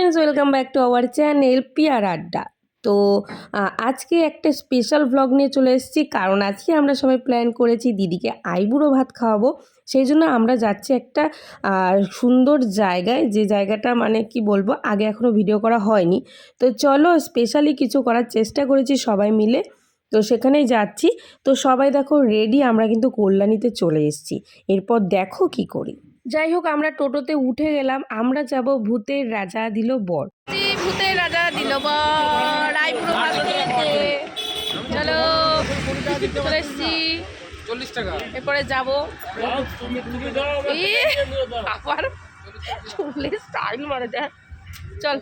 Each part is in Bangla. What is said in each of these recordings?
Friends, welcome back to our channel peer Adda. তো আজকে একটা স্পেশাল ভ্লগ নিয়ে চলে এসেছি, কারণ আজকে আমরা সবাই প্ল্যান করেছি দিদিকে আইবুড়ো ভাত খাওয়াবো। সেই জন্য আমরা যাচ্ছি একটা সুন্দর জায়গায়, যে জায়গাটা মানে কি বলবো, আগে এখনও ভিডিও করা হয়নি। তো চলো, স্পেশালি কিছু করার চেষ্টা করেছি সবাই মিলে, তো সেখানেই যাচ্ছি। তো সবাই দেখো রেডি, আমরা কিন্তু কল্যাণীতে চলে এসেছি। এরপর দেখো কি করি। যাই হোক, আমরা টোটোতে উঠে গেলাম, আমরা যাব ভূতের রাজা দিল বর। ভূতের রাজা দিল বর, আইবুড়ো ভাত খেতে। চলো, চলে এসছি। 40 টাকা। এরপরে যাবো আবার স্টাইল মারা যায়। চল,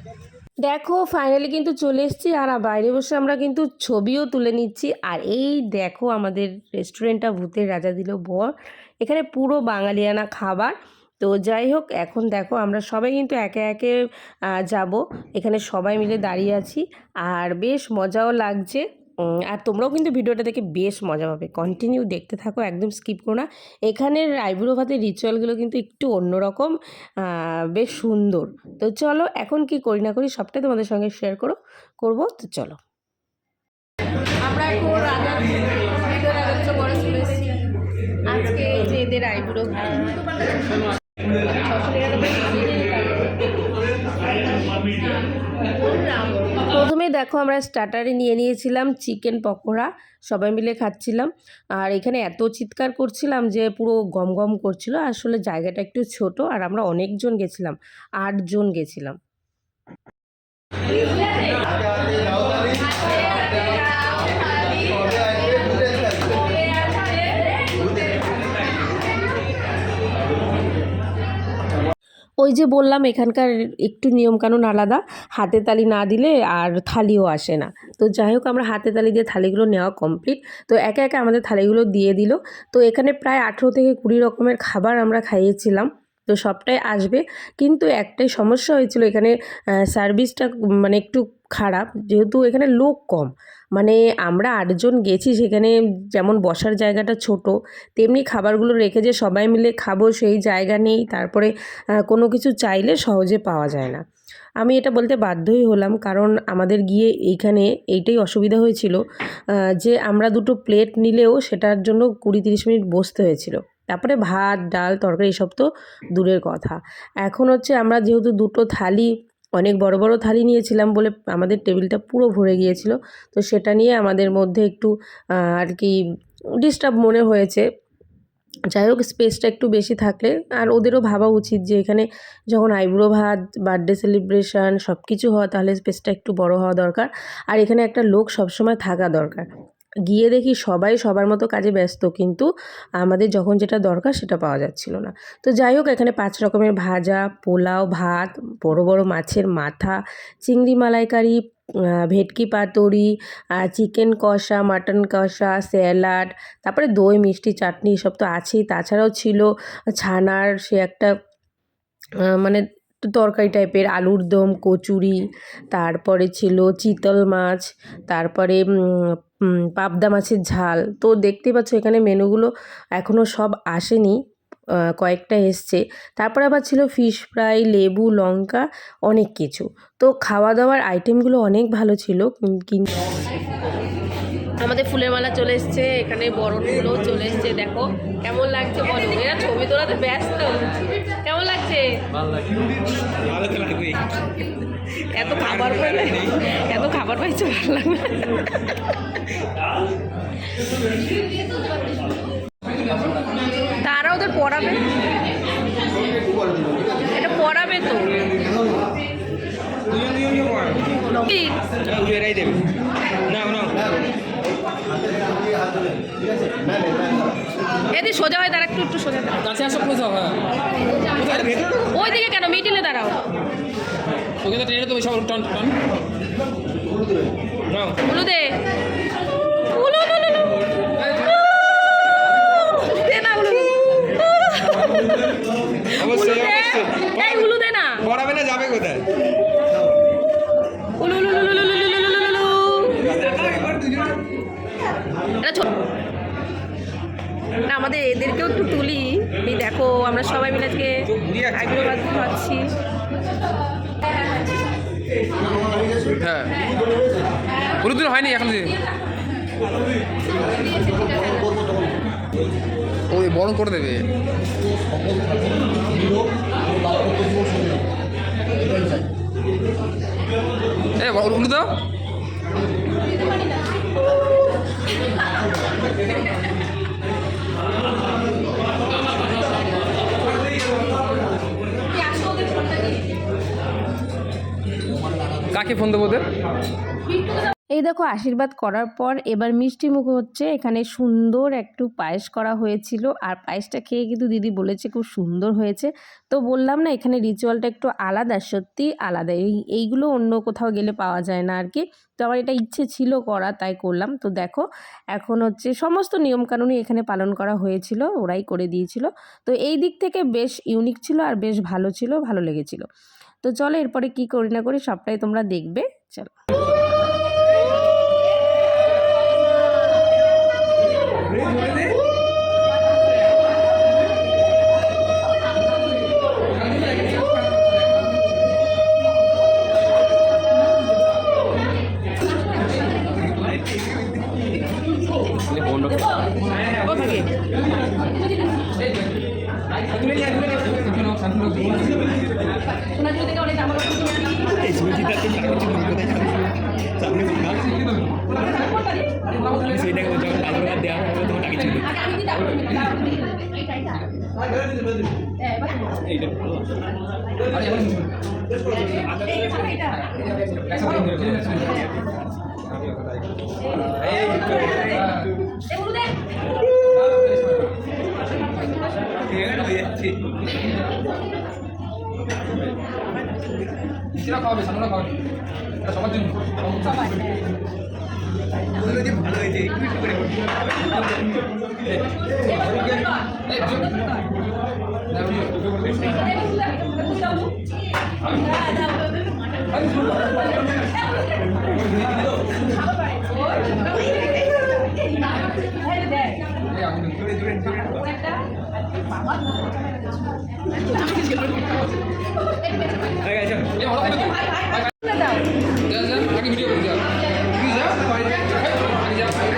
দেখো ফাইনালি কিন্তু চলে এসেছি, আর বাইরে বসে আমরা কিন্তু ছবিও তুলে নিচ্ছি। আর এই দেখো আমাদের রেস্টুরেন্টটা ভূতের রাজা দিল বর, এখানে পুরো বাঙালিয়ানা খাবার। তো যাই হোক, এখন দেখো আমরা সবাই কিন্তু একে একে যাব। এখানে সবাই মিলে দাঁড়িয়ে আছি, আর বেশ মজাও লাগছে। আর তোমরাও কিন্তু ভিডিওটা দেখে বেশ মজা পাবে, কন্টিনিউ দেখতে থাকো, একদম স্কিপ করো না। এখানের আইবুড়ো ভাতের রিচুয়ালগুলো কিন্তু একটু অন্যরকম, বেশ সুন্দর। তো চলো, এখন কি করি না করি সবটাই তোমাদের সঙ্গে শেয়ার করবো। তো চলো, আমরা এখন আজকে যে এদের আইবুড়ো প্রথমে দেখো আমরা স্টার্টারে নিয়ে নিয়েছিলাম চিকেন পকোড়া, সবাই মিলে খাচ্ছিলাম। আর এখানে এত চিৎকার করছিলাম যে পুরো গম গম করছিল। আসলে জায়গাটা একটু ছোট, আর আমরা অনেকজন গেছিলাম, 8 জন গেছিলাম। ওই যে বললাম, এখানকার একটু নিয়মকানুন আলাদা, হাতে তালি না দিলে আর থালিও আসে না। তো যাই হোক, আমরা হাতে তালি দিয়ে থালিগুলো নেওয়া কমপ্লিট। তো একে একে আমাদের থালিগুলো দিয়ে দিল। তো এখানে প্রায় 18 থেকে 20 রকমের খাবার আমরা খাইয়েছিলাম। তো সবটাই আসবে, কিন্তু একটাই সমস্যা হয়েছিল, এখানে সার্ভিসটা মানে একটু খারাপ, যেহেতু এখানে লোক কম। মানে আমরা 8 জন গেছি, সেখানে যেমন বসার জায়গাটা ছোট, তেমনি খাবারগুলো রেখে যে সবাই মিলে খাবো সেই জায়গা নেই। তারপরে কোনো কিছু চাইলে সহজে পাওয়া যায় না। আমি এটা বলতে বাধ্যই হলাম, কারণ আমাদের গিয়ে এইখানে এইটাই অসুবিধা হয়েছিল, যে আমরা 2টো প্লেট নিলেও সেটার জন্য 20-30 মিনিট বসতে হয়েছিল। তারপরে ভাত, ডাল, তরকারি এসব তো দূরের কথা। এখন হচ্ছে আমরা যেহেতু 2টো থালি, অনেক বড় বড় থালি নিয়েছিলাম বলে আমাদের টেবিলটা পুরো ভরে গিয়েছিল। তো সেটা নিয়ে আমাদের মধ্যে একটু আর কি ডিস্টার্ব মনে হয়েছে। যাই হোক, স্পেসটা একটু বেশি থাকলে, আর ওদেরও ভাবা উচিত যে এখানে যখন আইবুড়ো ভাত, বার্থডে সেলিব্রেশন সব কিছু হয়, তাহলে স্পেসটা একটু বড় হওয়া দরকার। আর এখানে একটা লোক সবসময় থাকা দরকার। গিয়ে দেখি সবাই সবার মতো কাজে ব্যস্ত, কিন্তু আমাদের যখন যেটা দরকার সেটা পাওয়া যাচ্ছিল না। তো যাই হোক, এখানে 5 রকমের ভাজা, পোলাও, ভাত, বড় বড় মাছের মাথা, চিংড়ি মালাইকারি, ভেটকি পাতুরি, চিকেন কষা, মাটন কষা, স্যালাড, তারপরে দই, মিষ্টি, চাটনি এসব তো আছেই। তাছাড়াও ছিল ছানার সে একটা মানে তরকারি টাইপের, আলুর দম, কচুরি, তারপরে ছিল চিতল মাছ, তারপরে পাবদা মাছের ঝাল। তো দেখতে পাচ্ছ এখানে মেনুগুলো এখনও সব আসেনি, কয়েকটা এসছে। তারপরে আবার ছিল ফিশ ফ্রাই, লেবু, লঙ্কা, অনেক কিছু। তো খাওয়া দাওয়ার আইটেমগুলো অনেক ভালো ছিল। কিন্তু আমাদের ফুলের মালা চলে এসছে, এখানে বরণগুলো চলে এসছে। দেখো কেমন লাগছে বলো, এরা ছবি তোলাতে ব্যস্ত। কেমন লাগছে? এত খাবার পাইলে, এত খাবার পাইছে, ভালো লাগবে। তারা ওদের পড়াবে, এটা পড়াবে তো। এদি সোজা হয়, তারা একটু একটু সোজা, ওই দিকে কেন, মিডিলে দাঁড়াও। হলুদে হলুদে না পড়াবে না, যাবে কোথায়? আমাদের এদেরকেও একটু তুলি। এই দেখো আমরা সবাই মিলে আজকে আইবুড়ো ভাত খাচ্ছি। হ্যাঁ, হলুদ হয়নি এখন দিয়ে ওই বড় করে দেবে। হলুদ দাও। কাকে ফোন দেবো ওদের? এই দেখো আশীর্বাদ করার পর এবার মিষ্টি মুখ হচ্ছে। এখানে সুন্দর একটু পায়েস করা হয়েছিল, আর পায়েসটা খেয়ে কিন্তু দিদি বলেছে খুব সুন্দর হয়েছে। তো বললাম না এখানে রিচুয়ালটা একটু আলাদা, সত্যি আলাদা। এইগুলো অন্য কোথাও গেলে পাওয়া যায় না আর কি। তো আমার এটা ইচ্ছে ছিল করা, তাই করলাম। তো দেখো এখন হচ্ছে সমস্ত নিয়মকানুনই এখানে পালন করা হয়েছিল, ওরাই করে দিয়েছিল। তো এই দিক থেকে বেশ ইউনিক ছিল আর বেশ ভালো ছিল, ভালো লেগেছিল। তো চলো এরপরে কি করি না করি সবটাই তোমরা দেখবে। চলো। খাওয়াবে সামনে খাওয়াবে সবার জন্য ভালো হয়েছে।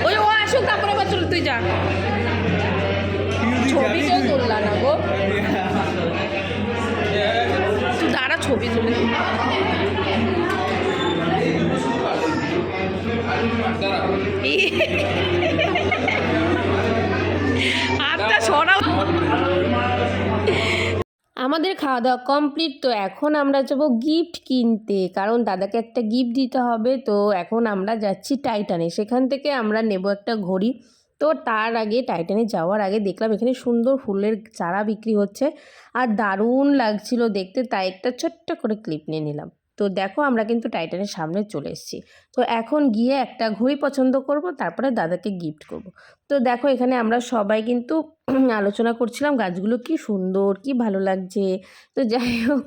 ওই ও আসুক তারপরে আবার চল, তুই যা। ছবি কেউ তুললা না গো, তুই দাঁড়া ছবি তুলে। আচ্ছা সরাও। আমাদের খাওয়া দাওয়া কমপ্লিট। তো এখন আমরা যাবো গিফট কিনতে, কারণ দাদাকে একটা গিফট দিতে হবে। তো এখন আমরা যাচ্ছি টাইটানে, সেখান থেকে আমরা নেব একটা ঘড়ি। তো তার আগে টাইটানে যাওয়ার আগে দেখলাম এখানে সুন্দর ফুলের চারা বিক্রি হচ্ছে আর দারুণ লাগছিল দেখতে, তাই একটা ছোট্ট করে ক্লিপ নিয়ে নিলাম। তো দেখো আমরা কিন্তু টাইটানের সামনে চলে এসেছি। তো এখন গিয়ে একটা ঘড়ি পছন্দ করব, তারপরে দাদাকে গিফট করব। তো দেখো এখানে আমরা সবাই কিন্তু আলোচনা করছিলাম গাছগুলো কি সুন্দর, কি ভালো লাগছে। তো যাই হোক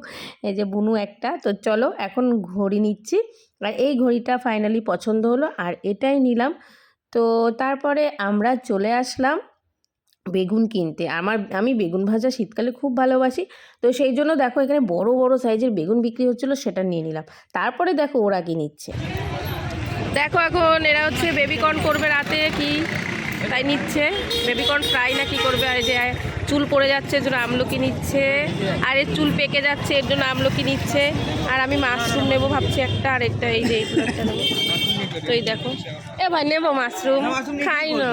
এই যে বুনু একটা, তো চলো এখন ঘড়ি নিচ্ছি। আর এই ঘড়িটা ফাইনালি পছন্দ হলো আর এটাই নিলাম। তো তারপরে আমরা চলে আসলাম বেগুন কিনতে। আমি বেগুন ভাজা শীতকালে খুব ভালোবাসি। তো সেই জন্য দেখো এখানে বড় বড় সাইজের বেগুন বিক্রি হচ্ছিলো, সেটা নিয়ে নিলাম। তারপরে দেখো ওরা কি নিচ্ছে, দেখো এখন এরা হচ্ছে বেবিকর্ন করবে রাতে, কি তাই নিচ্ছে বেবিকর্ন ফ্রাই না কি করবে। আর এই যে চুল পড়ে যাচ্ছে এর জন্য আমলকি নিচ্ছে, আর এর চুল পেকে যাচ্ছে এর জন্য আমলকি নিচ্ছে। আর আমি মাশরুম নেবো ভাবছি একটা, আর একটা এই যে এই ফুলটা নেবো। তো এই দেখো এ ভাই নেবো মাশরুম, খাই না।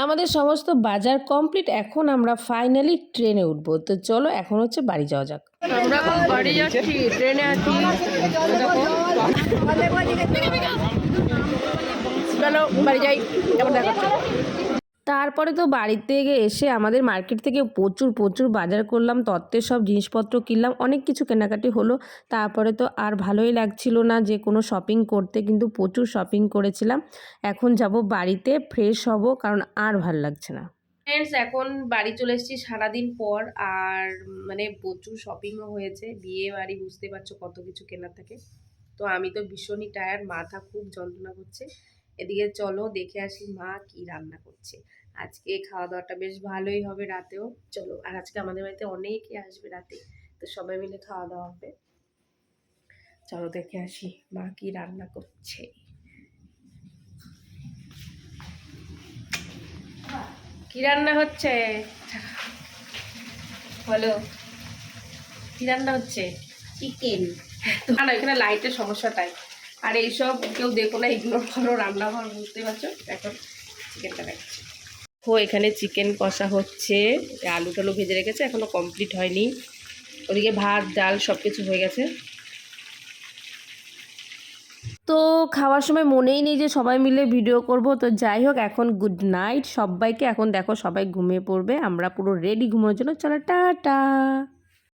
আমাদের সমস্ত বাজার কমপ্লিট, এখন আমরা ফাইনালি ট্রেনে উঠবো। তো চলো এখন হচ্ছে বাড়ি যাওয়া যাক। আমরা এখন বাড়ি যাচ্ছি, ট্রেনে আছি। চলো বাড়ি যাই, এবার দেখাচ্ছি। তারপরে তো বাড়িতে এসে আমাদের মার্কেট থেকে প্রচুর প্রচুর বাজার করলাম, তত্ত্বের সব জিনিসপত্র কিনলাম, অনেক কিছু কেনাকাটি হলো। তারপরে তো আর ভালোই লাগছিল না যে কোনো শপিং করতে, কিন্তু প্রচুর শপিং করেছিলাম। এখন যাব বাড়িতে, ফ্রেশ হব, কারণ আর ভাল লাগছে না। ফ্রেন্ডস এখন বাড়ি চলে এসেছি সারাদিন পর, আর মানে প্রচুর শপিংও হয়েছে। বিয়ে বাড়ি বুঝতে পারছো কত কিছু কেনার থাকে। তো আমি তো ভীষণই টায়ার্ড, মাথা খুব যন্ত্রণা করছে। এদিকে চলো দেখে আসি মা কি রান্না করছে। আজকে খাওয়া দাওয়াটা বেশ ভালোই হবে রাতেও। চলো, আর আজকে আমাদের বাড়িতে অনেকে আসবে রাতে, তো সবাই মিলে খাওয়া দাওয়া হবে। চলো দেখে আসি মা কি রান্না করছে। কি রান্না হচ্ছে বলো, কি রান্না হচ্ছে? চিকেন। না না, এখানে লাইটের সমস্যা তাই। আর এইসব কেউ দেখো না, ইগনোর করো, রান্নাঘর বুঝতে পারছো। এখন চিকেনটা রাখছি। ও এখানে চিকেন কষা হচ্ছে, আলু টালু ভেজে রেখেছে, এখনো কমপ্লিট হয়নি। ওদিকে ভাত ডাল সব কিছু হয়ে গেছে। তো খাওয়ার সময় মনেই নেই যে সবাই মিলে ভিডিও করব। তো যাই হোক, এখন গুড নাইট সবাইকে। এখন দেখো সবাই ঘুমিয়ে পড়বে, আমরা পুরো রেডি ঘুমানোর জন্য। চলো টাটা।